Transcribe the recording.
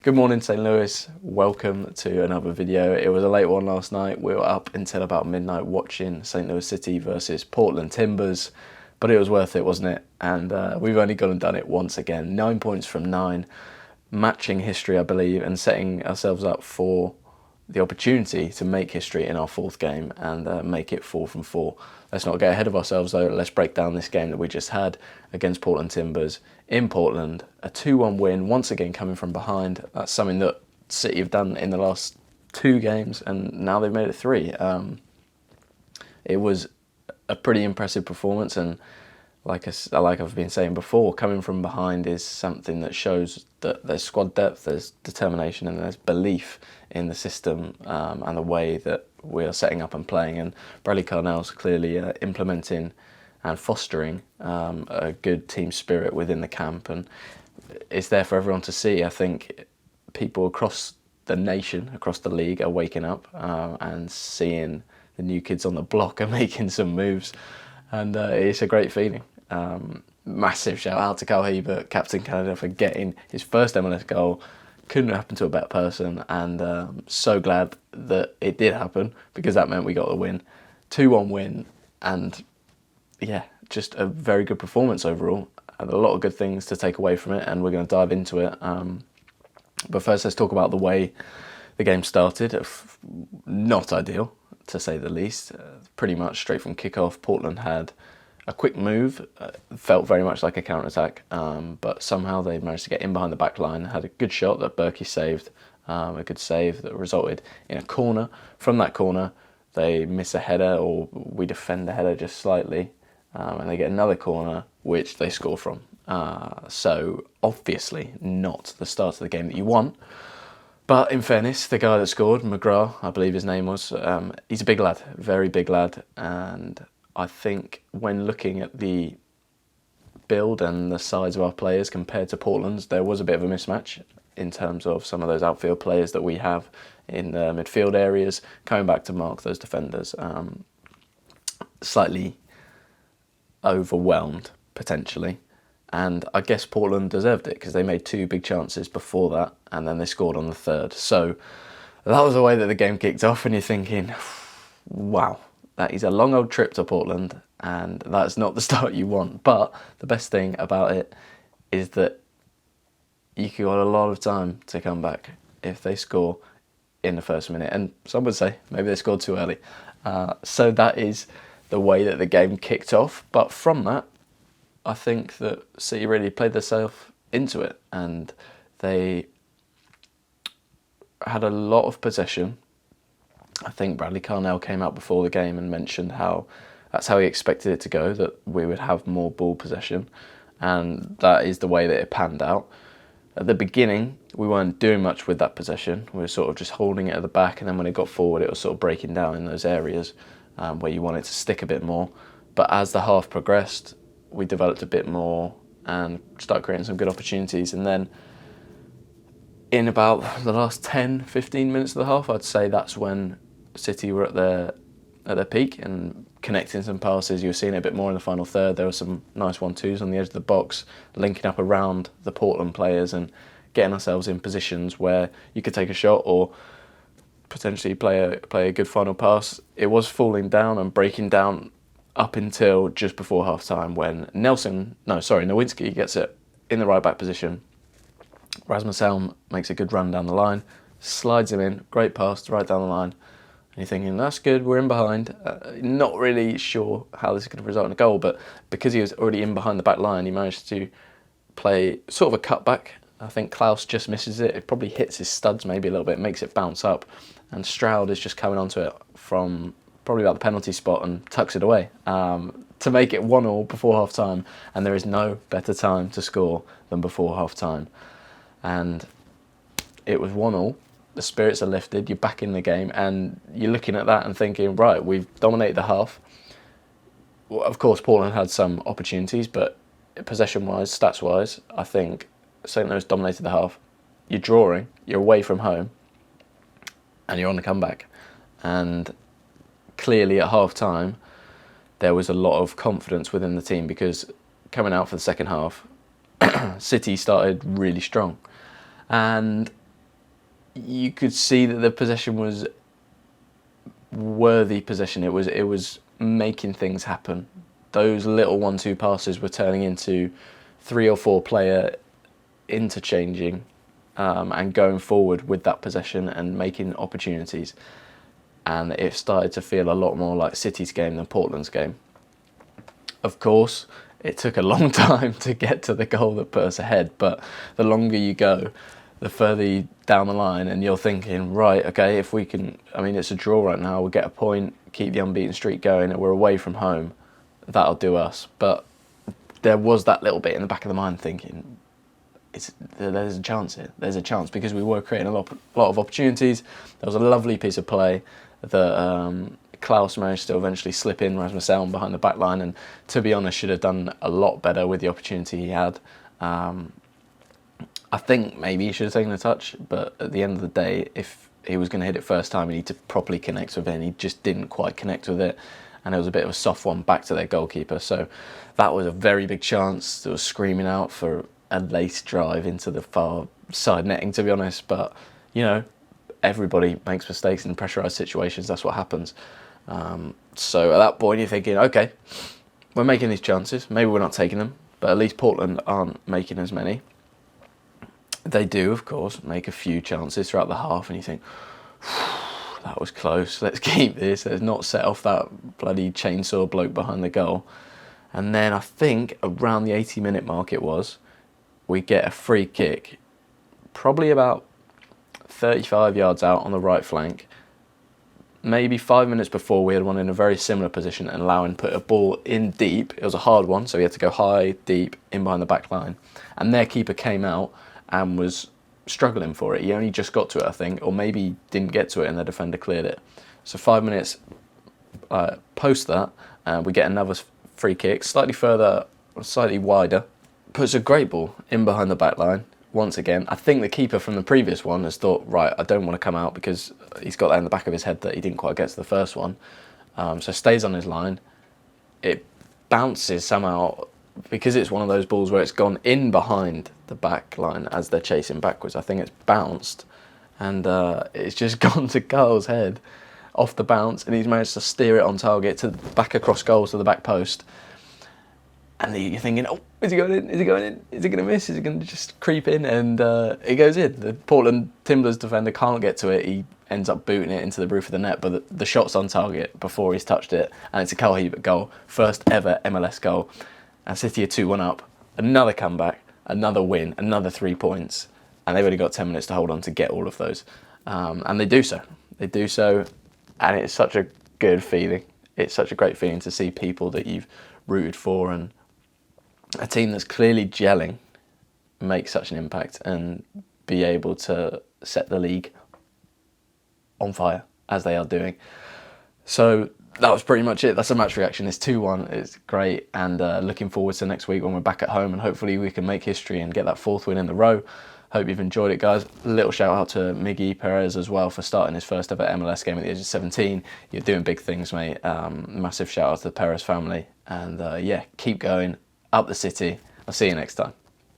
Good morning, St. Louis. Welcome to another video. It was a late one last night. We were up until about midnight watching St. Louis City versus Portland Timbers, but it was worth it, wasn't it? And we've only gone and done it once again. 9 points from 9, matching history, I believe, and setting ourselves up for the opportunity to make history in our fourth game and make it 4 from 4. Let's not get ahead of ourselves though. Let's break down this game that we just had against Portland Timbers in Portland. A 2-1 win, once again coming from behind. That's something that City have done in the last 2 games, and now they've made it 3. It was a pretty impressive performance, and like I've been saying before, coming from behind is something that shows that there's squad depth, there's determination, and there's belief in the system and the way that we are setting up and playing. And Bradley Carnell's clearly implementing and fostering a good team spirit within the camp, and it's there for everyone to see. I think people across the nation, across the league, are waking up and seeing the new kids on the block are making some moves, and it's a great feeling. Massive shout out to Carl Hebert, Captain Canada, for getting his first MLS goal. Couldn't happen to a better person, and so glad that it did happen, because that meant we got the win. 2-1 win, and yeah, just a very good performance overall. And a lot of good things to take away from it, and we're going to dive into it. But first, let's talk about the way the game started. Not ideal, to say the least. Pretty much straight from kickoff, Portland had a quick move, felt very much like a counter-attack, but somehow they managed to get in behind the back line, had a good shot that Berkey saved, a good save that resulted in a corner. From that corner, they miss a header, or we defend the header just slightly, and they get another corner, which they score from. So obviously not the start of the game that you want. But in fairness, the guy that scored, McGrath, I believe his name was, he's a big lad, very big lad, and I think when looking at the build and the size of our players compared to Portland's, there was a bit of a mismatch in terms of some of those outfield players that we have in the midfield areas, coming back to mark those defenders. Slightly overwhelmed, potentially. And I guess Portland deserved it, because they made 2 big chances before that, and then they scored on the third. So that was the way that the game kicked off, and you're thinking, wow, that is a long old trip to Portland, and that's not the start you want. But the best thing about it is that you got a lot of time to come back if they score in the first minute. And some would say maybe they scored too early. So that is the way that the game kicked off. But from that, I think that City really played themselves into it, and they had a lot of possession. I think Bradley Carnell came out before the game and mentioned how that's how he expected it to go, that we would have more ball possession, and that is the way that it panned out. At the beginning, we weren't doing much with that possession. We were sort of just holding it at the back, and then when it got forward, it was sort of breaking down in those areas where you want it to stick a bit more. But as the half progressed, we developed a bit more and started creating some good opportunities. And then in about the last 10-15 minutes of the half, I'd say that's when City were at their peak and connecting some passes. You were seeing it a bit more in the final third. There were some nice 1-2s on the edge of the box, linking up around the Portland players and getting ourselves in positions where you could take a shot or potentially play a good final pass. It was falling down and breaking down up until just before half time, when Nowinski gets it in the right back position. Rasmus Helm makes a good run down the line, slides him in, great pass right down the line. And you're thinking, that's good, we're in behind. Not really sure how this is going to result in a goal, but because he was already in behind the back line, he managed to play sort of a cutback. I think Klaus just misses it. It probably hits his studs maybe a little bit, makes it bounce up. And Stroud is just coming onto it from probably about the penalty spot and tucks it away to make it 1-1 before half time. And there is no better time to score than before half time. And it was 1-1. The spirits are lifted, you're back in the game, and you're looking at that and thinking, right, we've dominated the half. Well, of course, Portland had some opportunities, but possession-wise, stats-wise, I think St. Louis dominated the half. You're drawing, you're away from home, and you're on the comeback. And clearly at half-time, there was a lot of confidence within the team, because coming out for the second half, City started really strong. And you could see that the possession was worthy possession. It was making things happen. Those little 1-2 passes were turning into 3 or 4 player interchanging and going forward with that possession and making opportunities. And it started to feel a lot more like City's game than Portland's game. Of course, it took a long time to get to the goal that put us ahead, but the longer you go, the further you down the line, and you're thinking, right, okay, if we can, I mean, it's a draw right now, we'll get a point, keep the unbeaten streak going, and we're away from home, that'll do us. But there was that little bit in the back of the mind thinking, there's a chance here, there's a chance, because we were creating a lot of opportunities. There was a lovely piece of play that Klaus managed to eventually slip in Rasmus Elm behind the back line, and to be honest, should have done a lot better with the opportunity he had. I think maybe he should have taken a touch, but at the end of the day, if he was going to hit it first time, he needed to properly connect with it, and he just didn't quite connect with it, and it was a bit of a soft one back to their goalkeeper. So that was a very big chance. It was screaming out for a late drive into the far side netting, to be honest, but, you know, everybody makes mistakes in pressurised situations. That's what happens. So at that point, you're thinking, okay, we're making these chances. Maybe we're not taking them, but at least Portland aren't making as many. They do, of course, make a few chances throughout the half, and you think, that was close. Let's keep this. Let's not set off that bloody chainsaw bloke behind the goal. And then I think around the 80-minute mark we get a free kick, probably about 35 yards out on the right flank. Maybe 5 minutes before, we had one in a very similar position, and Lowen put a ball in deep. It was a hard one, so he had to go high, deep, in behind the back line. And their keeper came out and was struggling for it. He only just got to it, I think, or maybe didn't get to it and the defender cleared it. So 5 minutes post that, we get another free kick, slightly further, slightly wider. Puts a great ball in behind the back line. Once again, I think the keeper from the previous one has thought, right, I don't want to come out, because he's got that in the back of his head that he didn't quite get to the first one. So stays on his line. It bounces somehow, because it's one of those balls where it's gone in behind the back line as they're chasing backwards. I think it's bounced, and it's just gone to Carl's head off the bounce, and he's managed to steer it on target to back across goals to the back post. And you're thinking, oh, is he going in? Is he going in? Is he going to miss? Is he going to just creep in? And it goes in. The Portland Timbers defender can't get to it. He ends up booting it into the roof of the net, but the shot's on target before he's touched it. And it's a Carl Hebert goal. First ever MLS goal. And City are 2-1 up. Another comeback, another win, another 3 points. And they've only got 10 minutes to hold on to get all of those. And they do so. They do so. And it's such a good feeling. It's such a great feeling to see people that you've rooted for and a team that's clearly gelling make such an impact and be able to set the league on fire as they are doing. So that was pretty much it. That's a match reaction. It's 2-1. It's great, and looking forward to next week when we're back at home, and hopefully we can make history and get that 4th win in a row. Hope you've enjoyed it, guys. A little shout out to Miggy Perez as well for starting his first ever MLS game at the age of 17. You're doing big things, mate. Massive shout out to the Perez family, and yeah, keep going. Up the City. I'll see you next time.